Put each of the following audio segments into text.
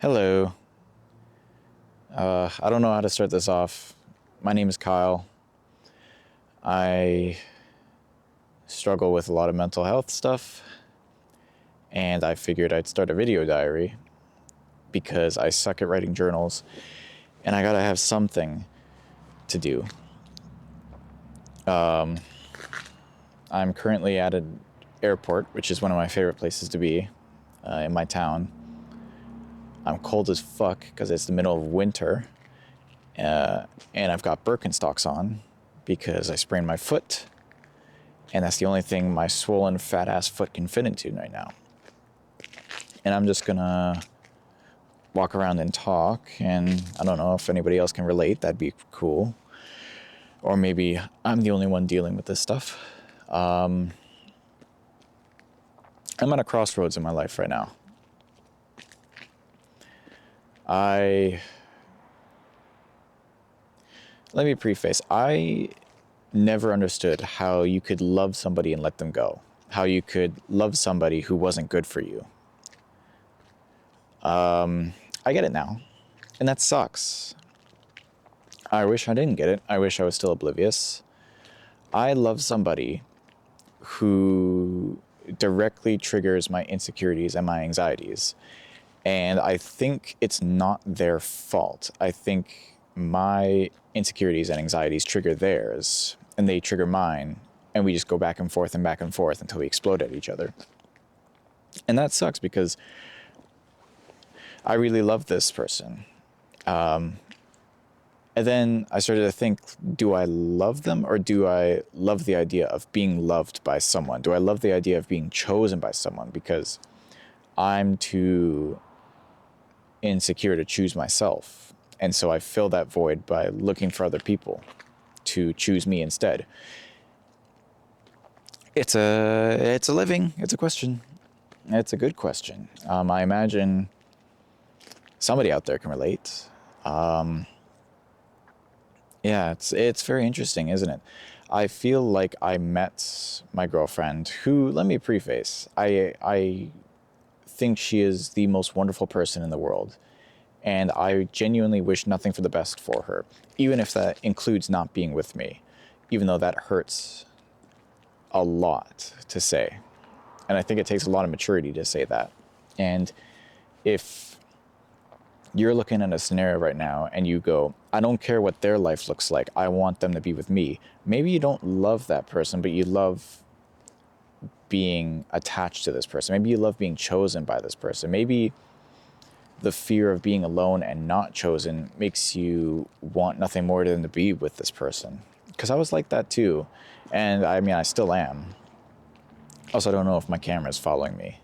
Hello. I don't know how to start this off. My name is Kyle. I struggle with a lot of mental health stuff, and I figured I'd start a video diary because I suck at writing journals, and I gotta have something to do. I'm currently at an airport, which is one of my favorite places to be in my town. I'm cold as fuck because it's the middle of winter, and I've got Birkenstocks on because I sprained my foot, and that's the only thing my swollen fat ass foot can fit into right now. And I'm just gonna walk around and talk, and I don't know if anybody else can relate. That'd be cool. Or maybe I'm the only one dealing with this stuff. I'm at a crossroads in my life right now. Let me preface, I never understood how you could love somebody and let them go. How you could love somebody who wasn't good for you. I get it now, and that sucks. I wish I didn't get it. I wish I was still oblivious. I love somebody who directly triggers my insecurities and my anxieties. And I think it's not their fault. I think my insecurities and anxieties trigger theirs, and they trigger mine, and we just go back and forth until we explode at each other. And that sucks because I really love this person. And then I started to think, do I love them, or do I love the idea of being loved by someone? Do I love the idea of being chosen by someone? Because I'm too insecure to choose myself. And so I fill that void by looking for other people to choose me instead. It's a living. It's a question. It's a good question. I imagine somebody out there can relate. Yeah, it's very interesting, isn't it? I feel like I met my girlfriend, who, let me preface, I think she is the most wonderful person in the world, and I genuinely wish nothing for the best for her, even if that includes not being with me, even though that hurts a lot to say. And I think it takes a lot of maturity to say that. And if you're looking at a scenario right now and you go, I don't care what their life looks like, I want them to be with me. Maybe you don't love that person, but you love being attached to this person. Maybe you love being chosen by this person. Maybe the fear of being alone and not chosen makes you want nothing more than to be with this person. Because I was like that too. And I mean, I still am. Also, I don't know if my camera is following me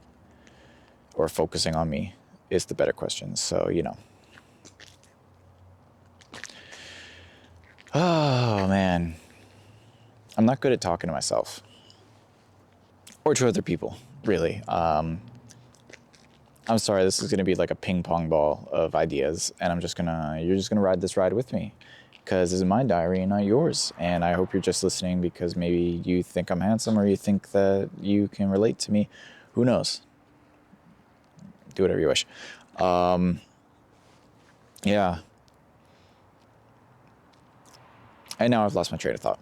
or focusing on me is the better question. So, Oh, man. I'm not good at talking to myself. Or to other people, really. I'm sorry, this is going to be like a ping pong ball of ideas, and you're just going to ride this ride with me. Because this is my diary and not yours. And I hope you're just listening because maybe you think I'm handsome or you think that you can relate to me. Who knows? Do whatever you wish. Yeah. And now I've lost my train of thought.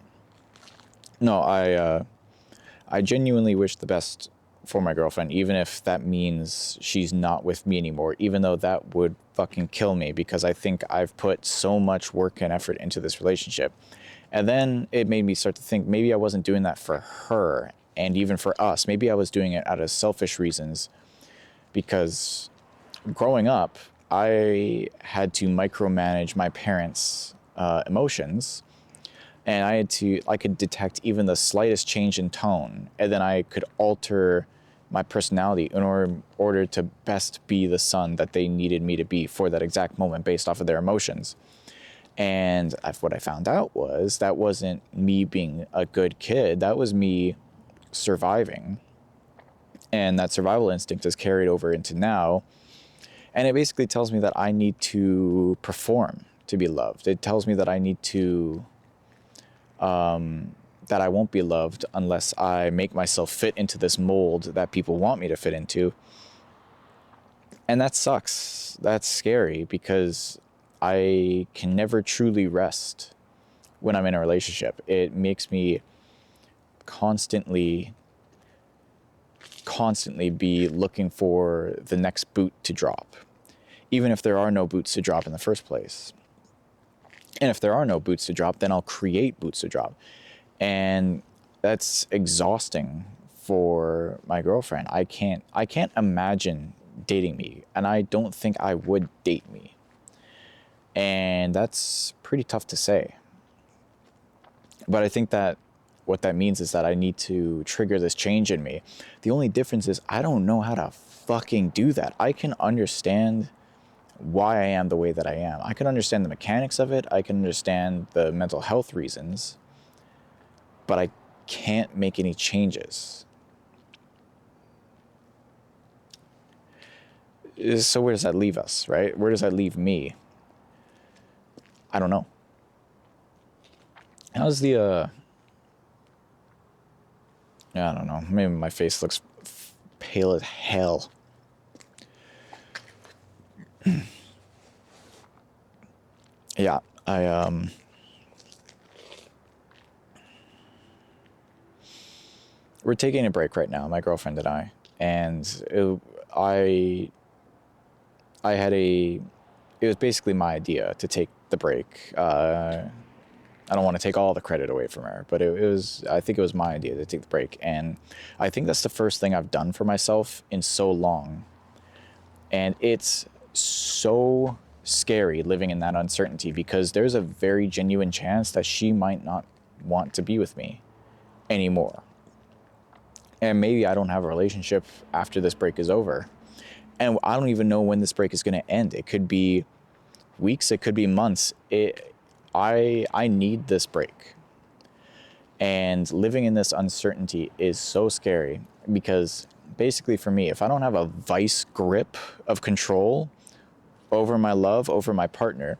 No, I genuinely wish the best for my girlfriend, even if that means she's not with me anymore, even though that would fucking kill me because I think I've put so much work and effort into this relationship. And then it made me start to think maybe I wasn't doing that for her and even for us. Maybe I was doing it out of selfish reasons because growing up, I had to micromanage my parents' emotions, and I could detect even the slightest change in tone, and then I could alter my personality in order to best be the son that they needed me to be for that exact moment based off of their emotions. And what I found out was that wasn't me being a good kid, that was me surviving. And that survival instinct is carried over into now. And it basically tells me that I need to perform to be loved. It tells me that I need to that I won't be loved unless I make myself fit into this mold that people want me to fit into. And that sucks. That's scary because I can never truly rest when I'm in a relationship. It makes me constantly be looking for the next boot to drop, even if there are no boots to drop in the first place. And if there are no boots to drop, then I'll create boots to drop. And that's exhausting for my girlfriend. I can't imagine dating me, and I don't think I would date me. And that's pretty tough to say. But I think that what that means is that I need to trigger this change in me. The only difference is I don't know how to fucking do that. I can understand why I am the way that I am. I can understand the mechanics of it. I can understand the mental health reasons, but I can't make any changes. So where does that leave us, right? Where does that leave me? I don't know. How's the, I don't know. Maybe my face looks pale as hell. Yeah, we're taking a break right now, my girlfriend and I, and it was basically my idea to take the break. I don't want to take all the credit away from her, but I think it was my idea to take the break. And I think that's the first thing I've done for myself in so long. And it's so scary living in that uncertainty because there's a very genuine chance that she might not want to be with me anymore. And maybe I don't have a relationship after this break is over. And I don't even know when this break is going to end. It could be weeks, it could be months. I need this break. And living in this uncertainty is so scary because basically for me, if I don't have a vice grip of control over my love, over my partner,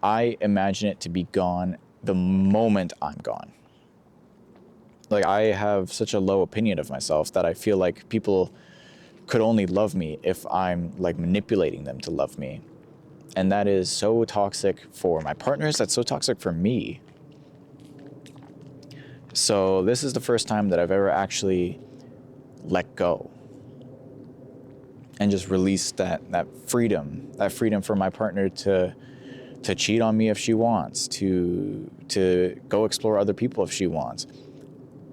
I imagine it to be gone the moment I'm gone. Like, I have such a low opinion of myself that I feel like people could only love me if I'm like manipulating them to love me. And that is so toxic for my partners. That's so toxic for me. So this is the first time that I've ever actually let go and just released that freedom for my partner to cheat on me if she wants, to go explore other people if she wants.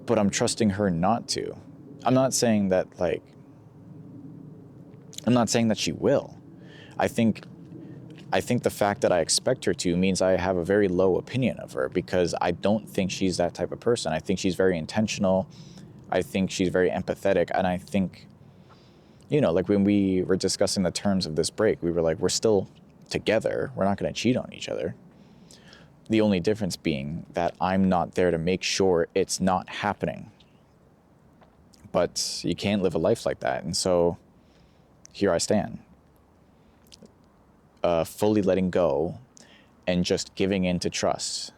But I'm trusting her not to. I'm not saying that she will. I think the fact that I expect her to means I have a very low opinion of her because I don't think she's that type of person. I think she's very intentional. I think she's very empathetic. And I think, like when we were discussing the terms of this break, we were like, we're still together. We're not going to cheat on each other. The only difference being that I'm not there to make sure it's not happening. But you can't live a life like that. And so here I stand. Fully letting go and just giving in to trust,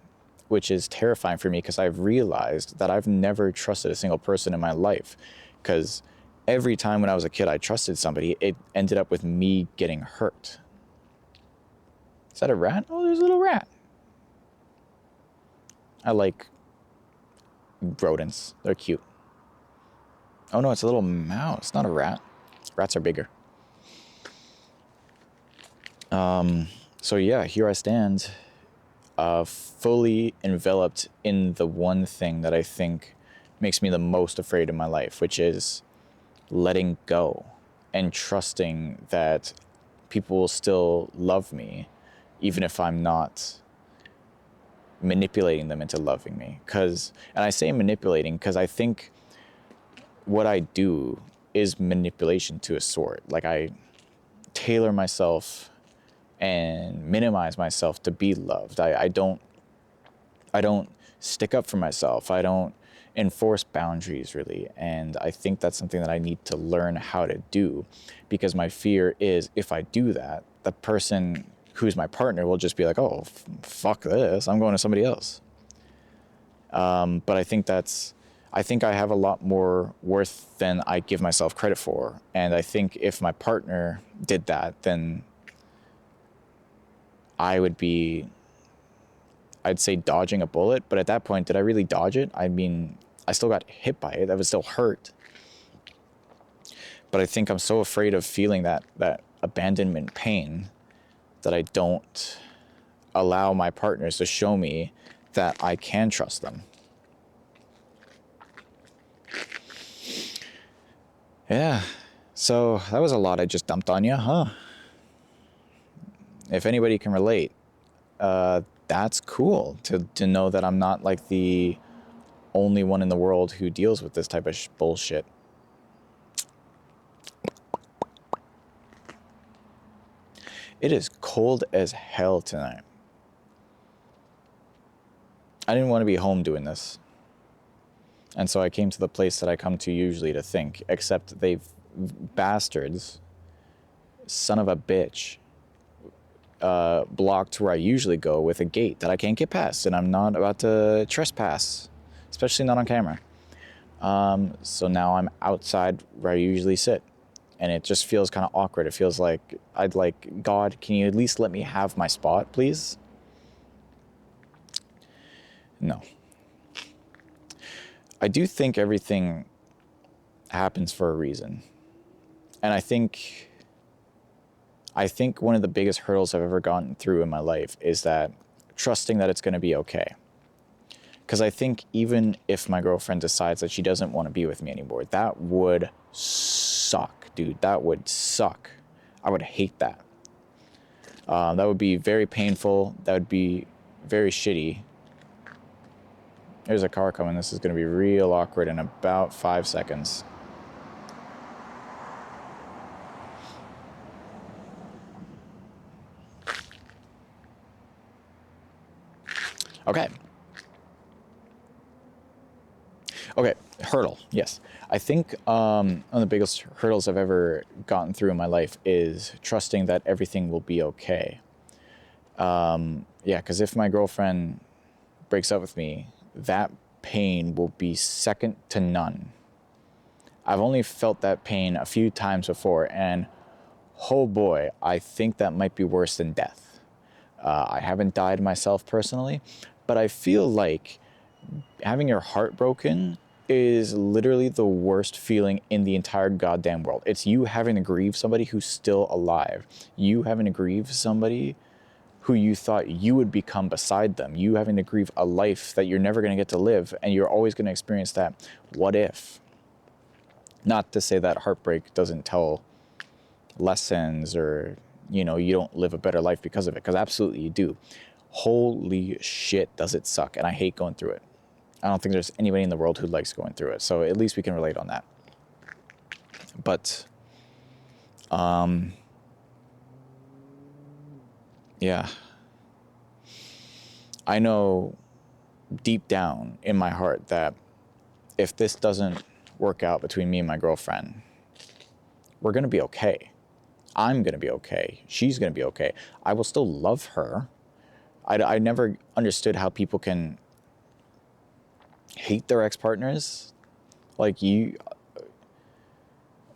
which is terrifying for me because I've realized that I've never trusted a single person in my life because every time when I was a kid I trusted somebody, it ended up with me getting hurt. Is that a rat? Oh, there's a little rat. I like rodents. They're cute. Oh no, it's a little mouse, not a rat. Rats are bigger. So yeah, here I stand, fully enveloped in the one thing that I think makes me the most afraid in my life, which is letting go and trusting that people will still love me, even if I'm not manipulating them into loving me. And I say manipulating because I think what I do is manipulation to a sort. Like, I tailor myself and minimize myself to be loved. I don't stick up for myself. I don't enforce boundaries, really. And I think that's something that I need to learn how to do, because my fear is if I do that, the person who's my partner will just be like, oh, fuck this, I'm going to somebody else. But I think I think I have a lot more worth than I give myself credit for. And I think if my partner did that, then I would be, I'd say, dodging a bullet. But at that point, did I really dodge it? I mean, I still got hit by it. I was still hurt. But I think I'm so afraid of feeling that abandonment pain that I don't allow my partners to show me that I can trust them. Yeah, so that was a lot I just dumped on you, huh? If anybody can relate, that's cool to know that I'm not like the only one in the world who deals with this type of bullshit. It is cold as hell tonight. I didn't want to be home doing this. And so I came to the place that I come to usually to think, except they've bastards, son of a bitch, blocked where I usually go with a gate that I can't get past, and I'm not about to trespass, especially not on camera. So now I'm outside where I usually sit, and it just feels kind of awkward. It feels like I'd like, God, can you at least let me have my spot, please? No. I do think everything happens for a reason. And I think one of the biggest hurdles I've ever gotten through in my life is that trusting that it's going to be okay. Because I think even if my girlfriend decides that she doesn't want to be with me anymore, that would suck, dude. That would suck. I would hate that. That would be very painful. That would be very shitty. There's a car coming. This is going to be real awkward in about 5 seconds. Okay, hurdle, yes. I think one of the biggest hurdles I've ever gotten through in my life is trusting that everything will be okay. Yeah, because if my girlfriend breaks up with me, that pain will be second to none. I've only felt that pain a few times before, and oh boy, I think that might be worse than death. I haven't died myself personally, but I feel like having your heart broken is literally the worst feeling in the entire goddamn world. It's you having to grieve somebody who's still alive. You having to grieve somebody who you thought you would become beside them. You having to grieve a life that you're never going to get to live, and you're always going to experience that what if. Not to say that heartbreak doesn't tell lessons or, you don't live a better life because of it, because absolutely you do. Holy shit, does it suck, and I hate going through it. I don't think there's anybody in the world who likes going through it, so at least we can relate on that. But, yeah. I know deep down in my heart that if this doesn't work out between me and my girlfriend, we're going to be okay. I'm going to be okay. She's going to be okay. I will still love her. I never understood how people can hate their ex-partners. Like,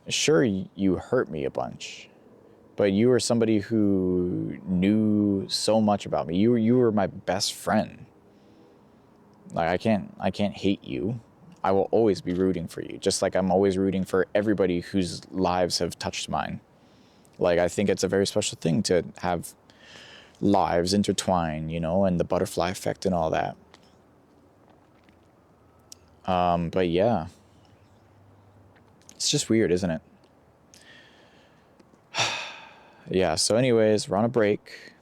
sure, you hurt me a bunch, but you were somebody who knew so much about me. You were my best friend. Like, I can't hate you. I will always be rooting for you, just like I'm always rooting for everybody whose lives have touched mine. Like, I think it's a very special thing to have lives intertwine, and the butterfly effect and all that. But yeah, it's just weird, isn't it? Yeah, so anyways, we're on a break.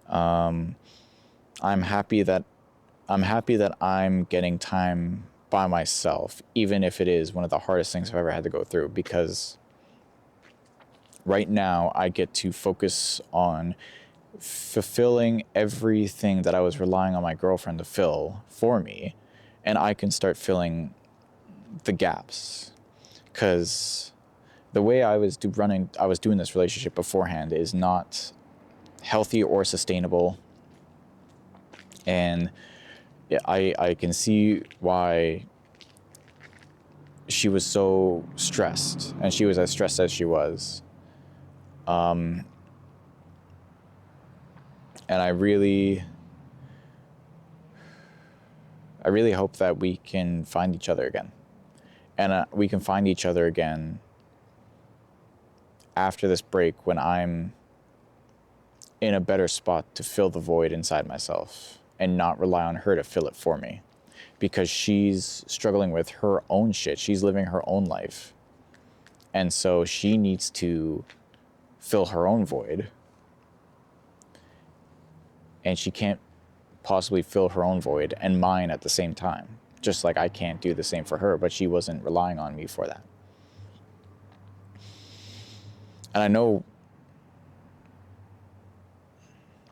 I'm happy that I'm getting time by myself, even if it is one of the hardest things I've ever had to go through, because right now I get to focus on fulfilling everything that I was relying on my girlfriend to fill for me, and I can start filling the gaps. Because the way I was doing this relationship beforehand is not healthy or sustainable, and I can see why she was so stressed, and she was as stressed as she was. And I really hope that we can find each other again. And we can find each other again after this break when I'm in a better spot to fill the void inside myself and not rely on her to fill it for me. Because she's struggling with her own shit. She's living her own life. And so she needs to fill her own void. And she can't possibly fill her own void and mine at the same time. Just like I can't do the same for her, but she wasn't relying on me for that. And I know,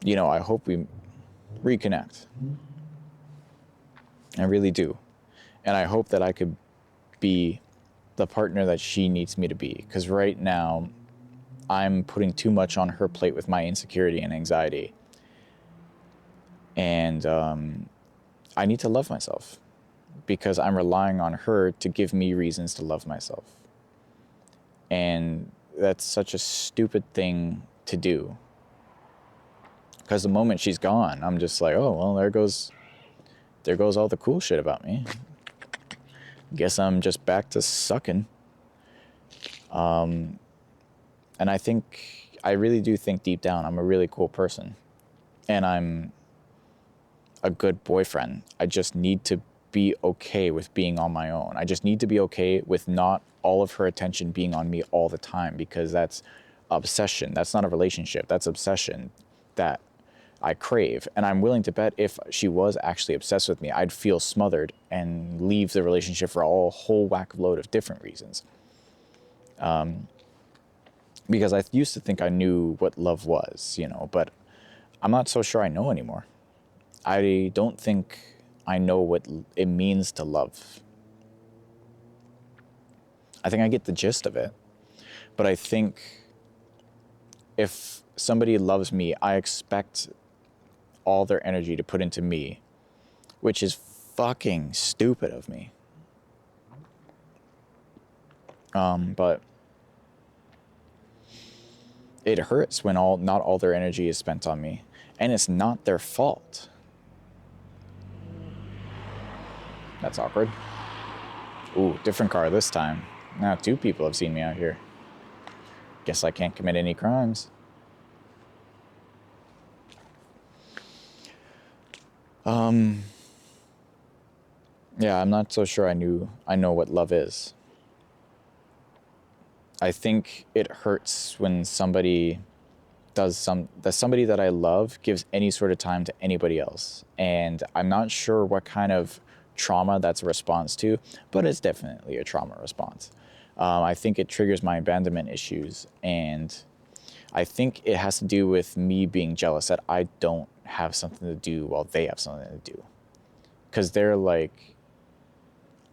I hope we reconnect. I really do. And I hope that I could be the partner that she needs me to be. Because right now, I'm putting too much on her plate with my insecurity and anxiety. And I need to love myself. Because I'm relying on her to give me reasons to love myself. And that's such a stupid thing to do. Because the moment she's gone, I'm just like, oh, well, there goes all the cool shit about me. Guess I'm just back to sucking. And I really do think deep down I'm a really cool person. And I'm a good boyfriend. I just need to be okay with being on my own. I just need to be okay with not all of her attention being on me all the time, because that's obsession. That's not a relationship. That's obsession that I crave. And I'm willing to bet if she was actually obsessed with me, I'd feel smothered and leave the relationship for a whole whack of load of different reasons. Because I used to think I knew what love was, but I'm not so sure I know anymore. I don't think I know what it means to love. I think I get the gist of it, but I think if somebody loves me, I expect all their energy to put into me, which is fucking stupid of me. But it hurts when not all their energy is spent on me, and it's not their fault. That's awkward. Ooh, different car this time. Now 2 people have seen me out here. Guess I can't commit any crimes. Yeah, I'm not so sure I know what love is. I think it hurts when somebody somebody that I love gives any sort of time to anybody else. And I'm not sure what kind of trauma that's a response to, but it's definitely a trauma response. I think it triggers my abandonment issues, and I think it has to do with me being jealous that I don't have something to do while they have something to do. Because they're like,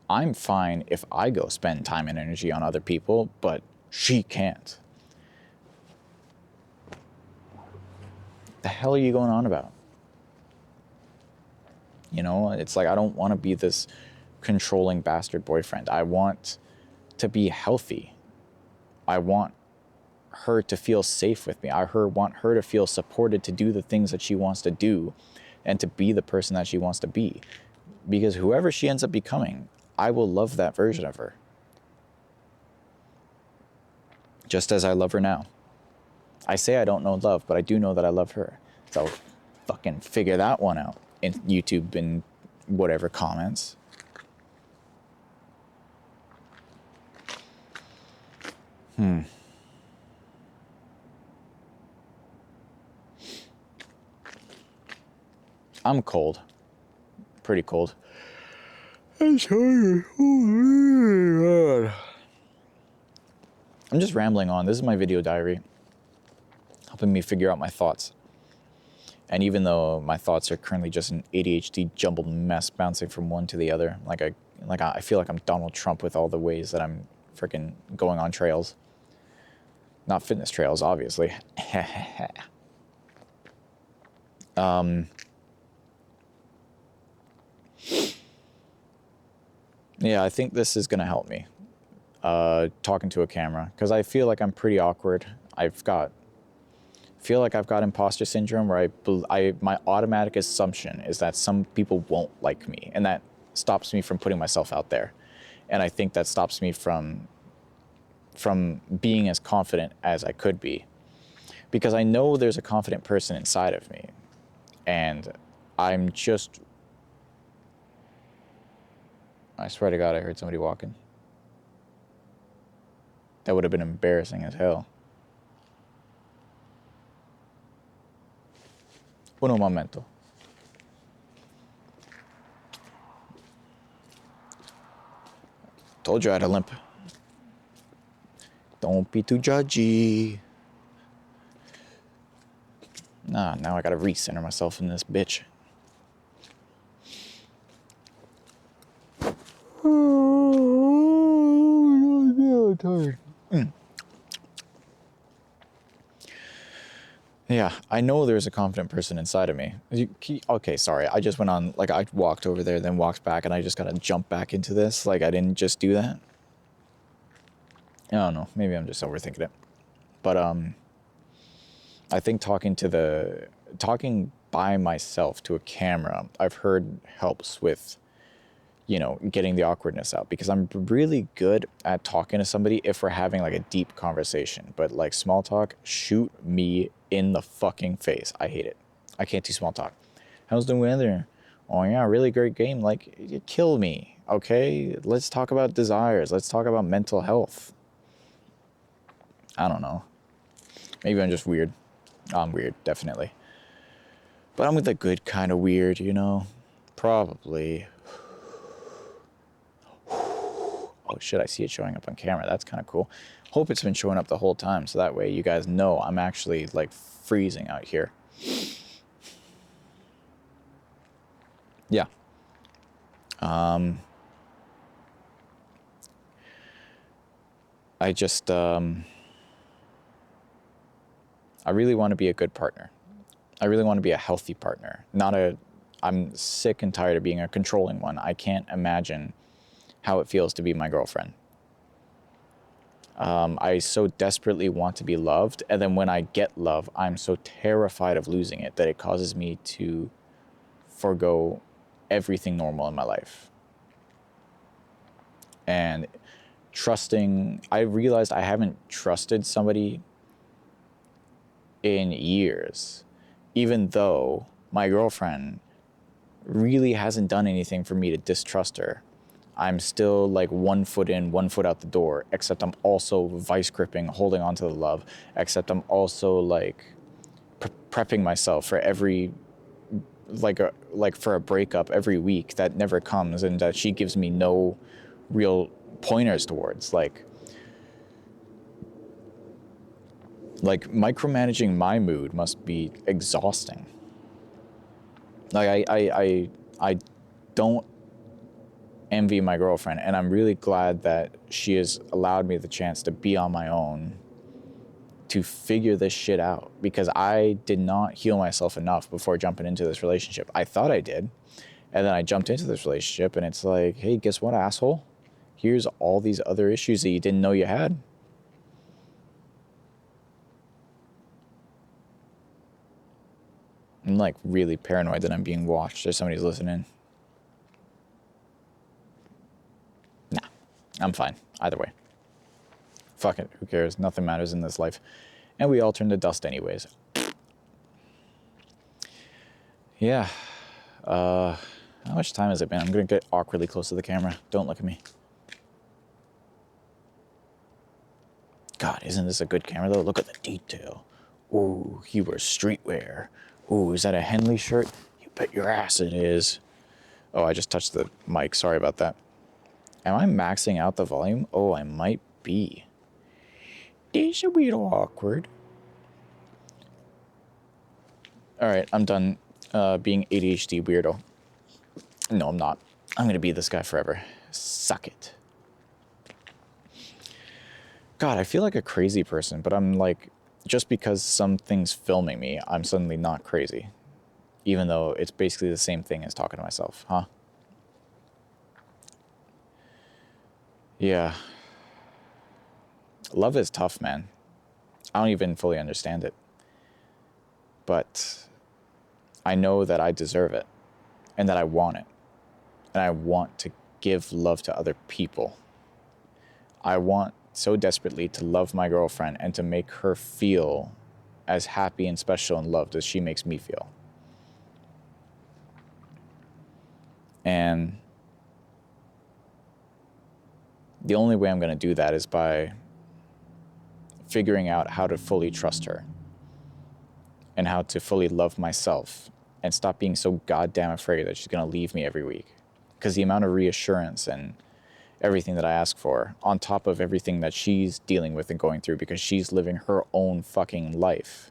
I'm fine if I go spend time and energy on other people, but she can't. The hell are you going on about? It's like, I don't want to be this controlling bastard boyfriend. I want to be healthy. I want her to feel safe with me. I want her to feel supported to do the things that she wants to do and to be the person that she wants to be. Because whoever she ends up becoming, I will love that version of her. Just as I love her now. I say I don't know love, but I do know that I love her. So fucking figure that one out in YouTube and whatever comments. I'm cold. Pretty cold. I'm sorry. Oh my God. I'm just rambling on. This is my video diary, helping me figure out my thoughts. And even though my thoughts are currently just an ADHD jumbled mess bouncing from one to the other, I feel like I'm Donald Trump with all the ways that I'm freaking going on trails. Not fitness trails, obviously. Yeah, I think this is going to help me. Talking to a camera, because I feel like I'm pretty awkward. Feel like I've got imposter syndrome where my automatic assumption is that some people won't like me, and that stops me from putting myself out there. And I think that stops me from being as confident as I could be, because I know there's a confident person inside of me, and I'm just, I swear to God, I heard somebody walking. That would have been embarrassing as hell. Uno momento. Told you I had a limp. Don't be too judgy. Nah, now I gotta recenter myself in this bitch. Oh, I'm tired. Yeah, I know there's a confident person inside of me. Okay, sorry. I just went on, like, I walked over there, then walked back, and I just gotta jump back into this. Like, I didn't just do that. I don't know. Maybe I'm just overthinking it. But, I think talking by myself to a camera, I've heard helps with, getting the awkwardness out, because I'm really good at talking to somebody if we're having like a deep conversation. But like small talk, shoot me in the fucking face. I hate it. I can't do small talk. How's the weather? Oh yeah, really great game. Like, you kill me. Okay, let's talk about desires. Let's talk about mental health. I don't know. Maybe I'm just weird. I'm weird, definitely. But I'm with the good kind of weird, Probably. Oh shit, I see it showing up on camera. That's kind of cool. Hope it's been showing up the whole time, so that way you guys know I'm actually like freezing out here. Yeah. I just, I really want to be a good partner. I really want to be a healthy partner. I'm sick and tired of being a controlling one. I can't imagine how it feels to be my girlfriend. I so desperately want to be loved, and then when I get love, I'm so terrified of losing it that it causes me to forgo everything normal in my life. And I realized I haven't trusted somebody in years, even though my girlfriend really hasn't done anything for me to distrust her. I'm still like 1 foot in, 1 foot out the door, except I'm also vice gripping, holding on to the love, except I'm also like prepping myself for for a breakup every week that never comes, and that she gives me no real pointers towards. Like micromanaging my mood must be exhausting. Like I don't envy my girlfriend, and I'm really glad that she has allowed me the chance to be on my own to figure this shit out, because I did not heal myself enough before jumping into this relationship. I thought I did, and then I jumped into this relationship, and it's like, hey, guess what, asshole? Here's all these other issues that you didn't know you had. I'm like really paranoid that I'm being watched or somebody's listening. Nah, I'm fine. Either way. Fuck it. Who cares? Nothing matters in this life. And we all turn to dust anyways. Yeah. How much time has it been? I'm going to get awkwardly close to the camera. Don't look at me. God, isn't this a good camera though? Look at the detail. Ooh, he wears streetwear. Ooh, is that a Henley shirt? You bet your ass it is. Oh, I just touched the mic. Sorry about that. Am I maxing out the volume? Oh, I might be. This a little awkward. All right, I'm done being ADHD weirdo. No, I'm not. I'm going to be this guy forever. Suck it. God, I feel like a crazy person, but I'm like, just because something's filming me, I'm suddenly not crazy. Even though it's basically the same thing as talking to myself, huh? Yeah. Love is tough, man. I don't even fully understand it. But I know that I deserve it and that I want it. And I want to give love to other people. I want so desperately to love my girlfriend and to make her feel as happy and special and loved as she makes me feel. And the only way I'm going to do that is by figuring out how to fully trust her and how to fully love myself and stop being so goddamn afraid that she's going to leave me every week. Because the amount of reassurance and everything that I ask for, on top of everything that she's dealing with and going through because she's living her own fucking life,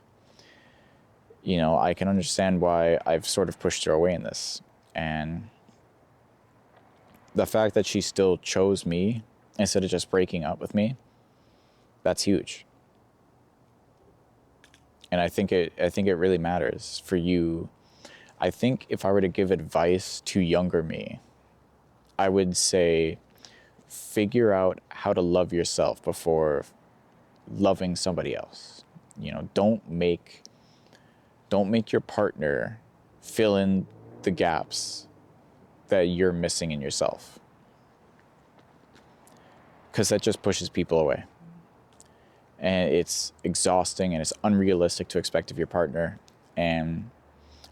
you know, I can understand why I've sort of pushed her away in this. And the fact that she still chose me instead of just breaking up with me, that's huge. And I think it really matters for you. I think if I were to give advice to younger me, I would say figure out how to love yourself before loving somebody else. You know, don't make your partner fill in the gaps that you're missing in yourself, because that just pushes people away. And it's exhausting and it's unrealistic to expect of your partner. And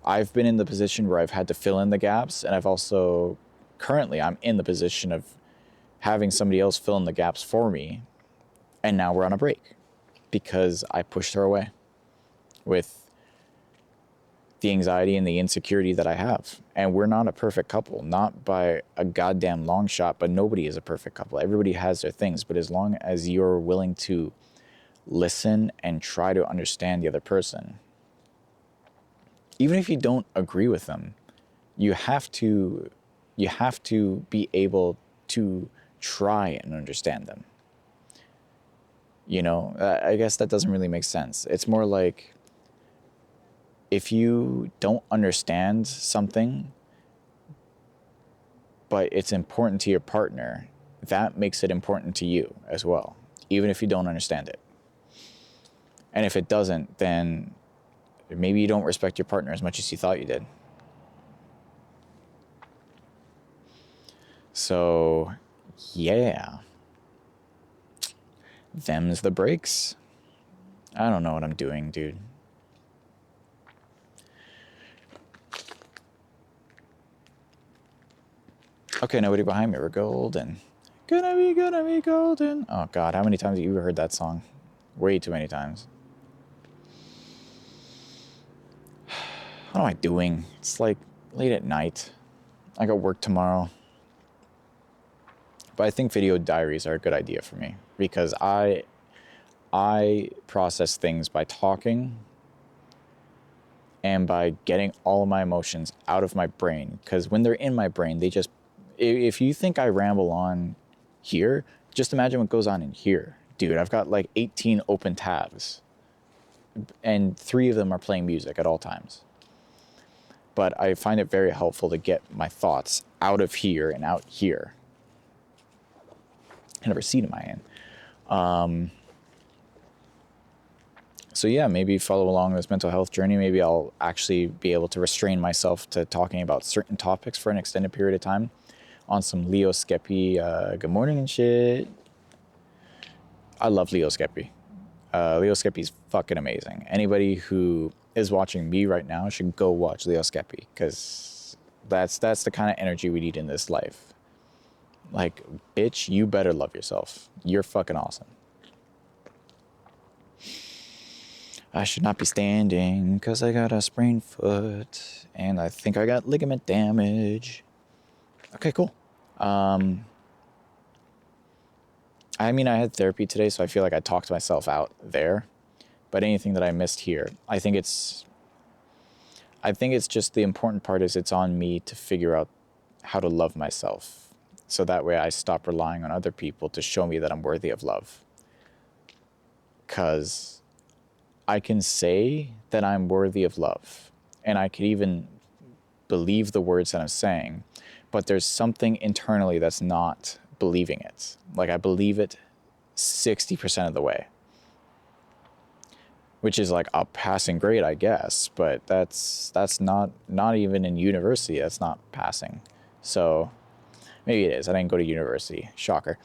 I've been in the position where I've had to fill in the gaps, and I've also, currently, I'm in the position of having somebody else fill in the gaps for me, and now we're on a break because I pushed her away with the anxiety and the insecurity that I have. And we're not a perfect couple, not by a goddamn long shot, but nobody is a perfect couple. Everybody has their things, but as long as you're willing to listen and try to understand the other person, even if you don't agree with them, you have to be able to try and understand them. You know, I guess that doesn't really make sense. It's more like, if you don't understand something, but it's important to your partner, that makes it important to you as well, even if you don't understand it. And if it doesn't, then maybe you don't respect your partner as much as you thought you did. So, yeah. Them's the breaks. I don't know what I'm doing, dude. Okay, nobody behind me. We're golden. Gonna be golden. Oh, God. How many times have you heard that song? Way too many times. What am I doing? It's like late at night. I got work tomorrow. But I think video diaries are a good idea for me because I process things by talking and by getting all of my emotions out of my brain. Because when they're in my brain, they just, if you think I ramble on here, just imagine what goes on in here. Dude, I've got like 18 open tabs and 3 of them are playing music at all times. But I find it very helpful to get my thoughts out of here and out here. What seat am I in? So yeah, maybe follow along this mental health journey. Maybe I'll actually be able to restrain myself to talking about certain topics for an extended period of time on some Leo Skeppy, good morning and shit. I love Leo Skeppy. Leo Skeppy's fucking amazing. Anybody who is watching me right now should go watch Leo Skeppy, because that's the kind of energy we need in this life. Like, bitch, you better love yourself. You're fucking awesome. I should not be standing because I got a sprained foot and I think I got ligament damage. Okay, cool. I mean, I had therapy today, so I feel like I talked myself out there. But anything that I missed here, I think it's just, the important part is it's on me to figure out how to love myself. So that way I stop relying on other people to show me that I'm worthy of love. Because I can say that I'm worthy of love, and I could even believe the words that I'm saying, but there's something internally that's not believing it. Like, I believe it 60% of the way, which is like a passing grade, I guess, but that's not even in university. That's not passing. So maybe it is. I didn't go to university. Shocker.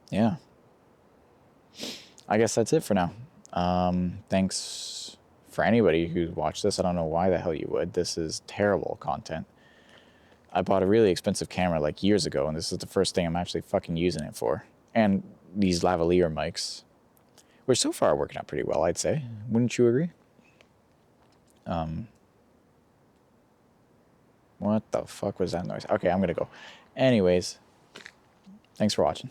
Yeah. I guess that's it for now. Thanks for anybody who watched this. I don't know why the hell you would. This is terrible content. I bought a really expensive camera like years ago, and this is the first thing I'm actually fucking using it for. And these lavalier mics, which so far are working out pretty well, I'd say. Wouldn't you agree? What the fuck was that noise? Okay, I'm gonna go. Anyways, thanks for watching.